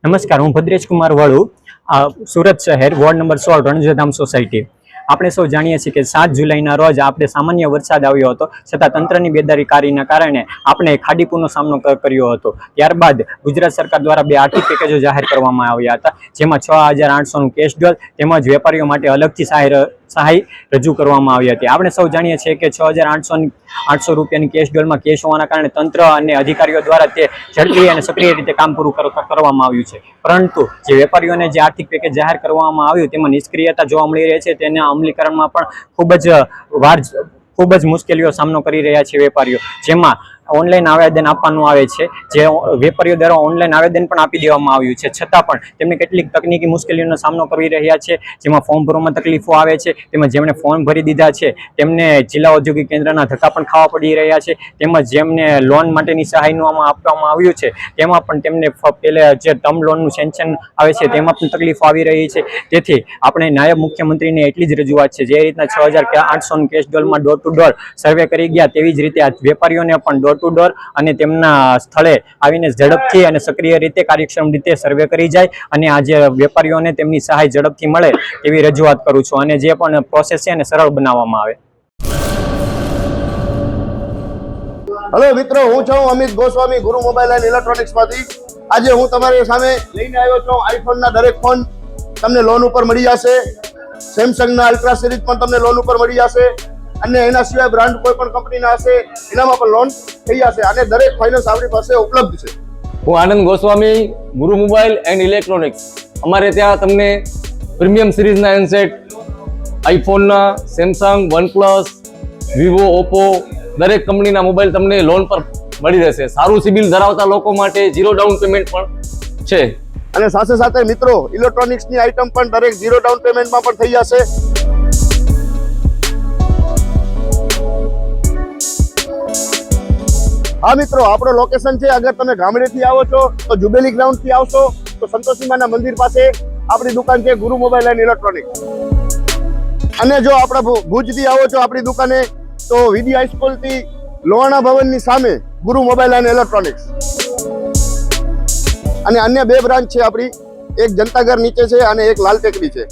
નમસ્કાર, હું ભદ્રેશ કુમાર વળુ, સુરત શહેર, વોર્ડ નંબર 16, રણજોધામ સોસાયટી. આપણે સૌ જાણીએ છીએ કે 7 જુલાઈના રોજ આપણે સામાન્ય વરસાદ આવ્યો હતો, છતાં તંત્રની બેદરકારીના કારણે આપણે ખાડીપુરનો સામનો કર્યો હતો. ત્યારબાદ ગુજરાત સરકાર દ્વારા 2 આર્થિક પેકેજો જાહેર કરવામાં આવ્યા હતા, જેમાં 6,800નું કેશ ડોલ તેમજ વેપારીઓ માટે અલગથી સહાય રજૂ કરવામાં આવી હતી. આપણે સૌ જાણીએ છીએ કે 6,800 રૂપિયાની કેશ ડોલમાં કેશ હોવાના કારણે તંત્ર અને અધિકારીઓ દ્વારા તે ઝડપી અને સક્રિય રીતે કામ પૂરું કરવામાં આવ્યું છે. પરંતુ જે વેપારીઓને જે આર્થિક પેકેજ જાહેર કરવામાં આવ્યું તેમાં નિષ્ક્રિયતા જોવા મળી રહી છે. તેના અમલીકરણમાં પણ ખૂબ જ મુશ્કેલીઓ સામનો કરી રહ્યા છે વેપારીઓ, જેમાં ઓનલાઈન આવેદન આપવાનું આવે છે. જે વેપારીઓ દ્વારા ઓનલાઈન આવેદન પણ આપી દેવામાં આવ્યું છે, છતાં પણ તેમને કેટલીક તકનીકી મુશ્કેલીઓનો સામનો કરી રહ્યા છે, જેમાં ફોર્મ ભરવામાં તકલીફો આવે છે. તેમજ જેમણે ફોર્મ ભરી દીધા છે તેમને જિલ્લા ઔદ્યોગિક કેન્દ્રના ધક્કા પણ ખાવા પડી રહ્યા છે. તેમજ જેમને લોન માટેની સહાયનું આપવામાં આવ્યું છે તેમાં પણ તેમને પહેલા જે ટર્મ લોનનું સેન્કશન આવે છે તેમાં પણ તકલીફો આવી રહી છે. તેથી આપણે નાયબ મુખ્યમંત્રીને એટલી જ રજૂઆત છે, જે રીતના 6,800 કેશ ડોલમાં ડોર ટુ ડોર સર્વે કરી ગયા તેવી જ રીતે આ વેપારીઓને પણ ડોર ટુ ડોર અને તેમના સ્થળે આવીને ઝડપથી અને સક્રિય રીતે કાર્યક્ષમ રીતે સર્વે કરી જાય અને આ જે વેપારીઓને તેમની સહાય ઝડપથી મળે એવી રજૂઆત કરું છું, અને જે પણ પ્રોસેસ છે એને સરળ બનાવવામાં આવે. હેલો મિત્રો, હું છું અમિત ગોસ્વામી, ગુરુ મોબાઈલ એન્ડ ઇલેક્ટ્રોનિક્સ માંથી. આજે હું તમારી સામે લઈને આવ્યો છું આઈફોનના દરેક ફોન તમને લોન ઉપર મળી જશે. સેમસંગના અલ્ટ્રા સિરીઝ પણ તમને લોન ઉપર મળી જશે, અને એના સિવાય બ્રાન્ડ કોઈ પણ કંપનીના હશે એનામાં પણ લોન થઈ જશે, અને દરેક ફાઇનાન્સ આપણી પાસે ઉપલબ્ધ છે. હું આનંદ ગોસ્વામી, ગુરુ મોબાઈલ એન્ડ ઇલેક્ટ્રોનિક્સ. અમારે ત્યાં તમને પ્રીમિયમ સિરીઝના હેન્ડસેટ, આઈફોનના, સેમસંગ, વનપ્લસ, વિવો, ઓપ્પો દરેક કંપનીના મોબાઈલ તમને લોન પર મળી રહેશે. સારું સિબિલ ધરાવતા લોકો માટે 0 ડાઉન પેમેન્ટ પણ છે. અને સાથે સાથે મિત્રો ઇલેક્ટ્રોનિક્સની આઇટમ પણ દરેક 0 ડાઉન પેમેન્ટમાં પણ થઈ જશે. હા મિત્રો, આપણો લોકેશન છે, અગર તમે ગામડેથી આવો છો તો જુબેલી ગ્રાઉન્ડથી આવશો તો સંતોષીમાના મંદિર પાસે આપણી દુકાન છે, ગુરુ મોબાઈલ એન્ડ ઇલેક્ટ્રોનિક્સ. અને જો આપણા ભુજથી આવો છો આપણી દુકાને તો વીડી હાઈસ્કૂલથી લોહાણા ભવનની સામે ગુરુ મોબાઈલ એન્ડ ઇલેક્ટ્રોનિક્સ. અને અન્ય 2 બ્રાન્ચ છે આપણી, એક જનતાગર નીચે છે અને એક લાલ ટેકરી છે.